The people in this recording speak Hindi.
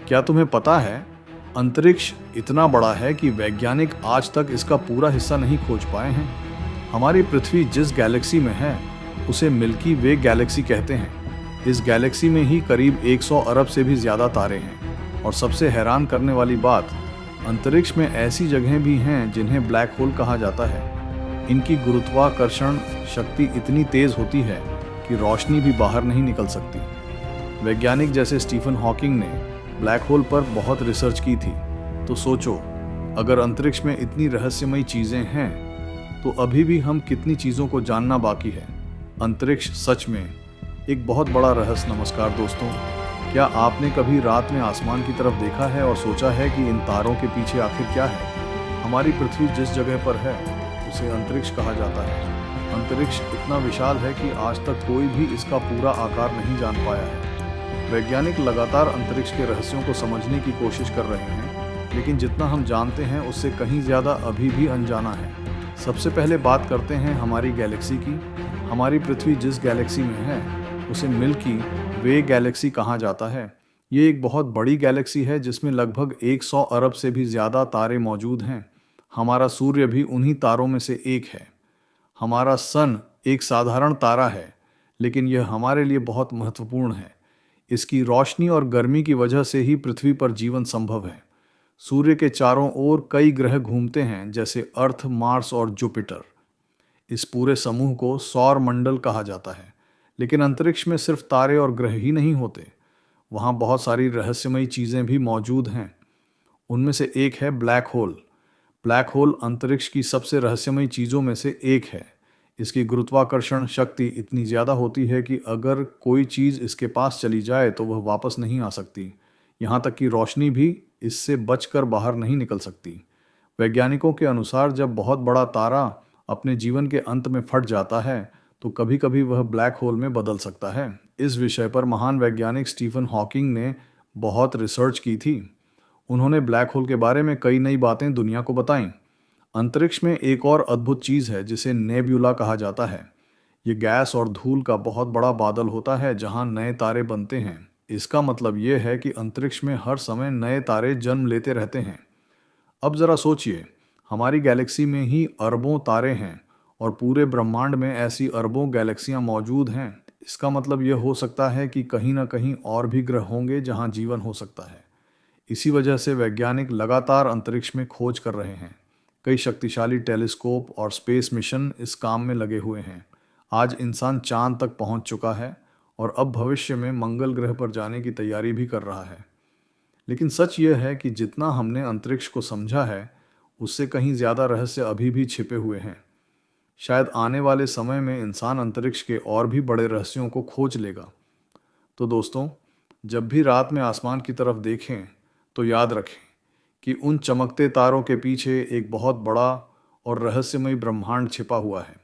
क्या तुम्हें पता है, अंतरिक्ष इतना बड़ा है कि वैज्ञानिक आज तक इसका पूरा हिस्सा नहीं खोज पाए हैं। हमारी पृथ्वी जिस गैलेक्सी में है, उसे मिल्की वे गैलेक्सी कहते हैं। इस गैलेक्सी में ही करीब 100 अरब से भी ज़्यादा तारे हैं। और सबसे हैरान करने वाली बात, अंतरिक्ष में ऐसी जगहें भी हैं जिन्हें ब्लैक होल कहा जाता है। इनकी गुरुत्वाकर्षण शक्ति इतनी तेज़ होती है कि रोशनी भी बाहर नहीं निकल सकती। वैज्ञानिक जैसे स्टीफन हॉकिंग ने ब्लैक होल पर बहुत रिसर्च की थी। तो सोचो, अगर अंतरिक्ष में इतनी रहस्यमयी चीज़ें हैं, तो अभी भी हम कितनी चीज़ों को जानना बाकी है। अंतरिक्ष सच में एक बहुत बड़ा रहस्य। नमस्कार दोस्तों, क्या आपने कभी रात में आसमान की तरफ देखा है और सोचा है कि इन तारों के पीछे आखिर क्या है? हमारी पृथ्वी जिस जगह पर है, उसे अंतरिक्ष कहा जाता है। अंतरिक्ष इतना विशाल है कि आज तक कोई भी इसका पूरा आकार नहीं जान पाया है। वैज्ञानिक लगातार अंतरिक्ष के रहस्यों को समझने की कोशिश कर रहे हैं, लेकिन जितना हम जानते हैं उससे कहीं ज़्यादा अभी भी अनजाना है। सबसे पहले बात करते हैं हमारी गैलेक्सी की। हमारी पृथ्वी जिस गैलेक्सी में है, उसे मिल्की वे गैलेक्सी कहा जाता है। ये एक बहुत बड़ी गैलेक्सी है जिसमें लगभग 100 अरब से भी ज़्यादा तारे मौजूद हैं। हमारा सूर्य भी उन्हीं तारों में से एक है। हमारा सन एक साधारण तारा है, लेकिन यह हमारे लिए बहुत महत्वपूर्ण है। इसकी रोशनी और गर्मी की वजह से ही पृथ्वी पर जीवन संभव है। सूर्य के चारों ओर कई ग्रह घूमते हैं, जैसे अर्थ, मार्स और जुपिटर। इस पूरे समूह को सौर मंडल कहा जाता है। लेकिन अंतरिक्ष में सिर्फ तारे और ग्रह ही नहीं होते, वहाँ बहुत सारी रहस्यमयी चीज़ें भी मौजूद हैं। उनमें से एक है ब्लैक होल। ब्लैक होल अंतरिक्ष की सबसे रहस्यमयी चीज़ों में से एक है। इसकी गुरुत्वाकर्षण शक्ति इतनी ज़्यादा होती है कि अगर कोई चीज़ इसके पास चली जाए तो वह वापस नहीं आ सकती। यहाँ तक कि रोशनी भी इससे बचकर बाहर नहीं निकल सकती। वैज्ञानिकों के अनुसार जब बहुत बड़ा तारा अपने जीवन के अंत में फट जाता है, तो कभी कभी वह ब्लैक होल में बदल सकता है। इस विषय पर महान वैज्ञानिक स्टीफन हॉकिंग ने बहुत रिसर्च की थी। उन्होंने ब्लैक होल के बारे में कई नई बातें दुनिया को बताईं। अंतरिक्ष में एक और अद्भुत चीज़ है जिसे नेब्यूला कहा जाता है। ये गैस और धूल का बहुत बड़ा बादल होता है जहां नए तारे बनते हैं। इसका मतलब ये है कि अंतरिक्ष में हर समय नए तारे जन्म लेते रहते हैं। अब ज़रा सोचिए, हमारी गैलेक्सी में ही अरबों तारे हैं और पूरे ब्रह्मांड में ऐसी अरबों गैलेक्सियां मौजूद हैं। इसका मतलब यह हो सकता है कि कहीं ना कहीं और भी ग्रह होंगे जहां जीवन हो सकता है। इसी वजह से वैज्ञानिक लगातार अंतरिक्ष में खोज कर रहे हैं। कई शक्तिशाली टेलीस्कोप और स्पेस मिशन इस काम में लगे हुए हैं। आज इंसान चांद तक पहुंच चुका है और अब भविष्य में मंगल ग्रह पर जाने की तैयारी भी कर रहा है। लेकिन सच यह है कि जितना हमने अंतरिक्ष को समझा है, उससे कहीं ज़्यादा रहस्य अभी भी छिपे हुए हैं। शायद आने वाले समय में इंसान अंतरिक्ष के और भी बड़े रहस्यों को खोज लेगा। तो दोस्तों, जब भी रात में आसमान की तरफ देखें, तो याद रखें कि उन चमकते तारों के पीछे एक बहुत बड़ा और रहस्यमयी ब्रह्मांड छिपा हुआ है।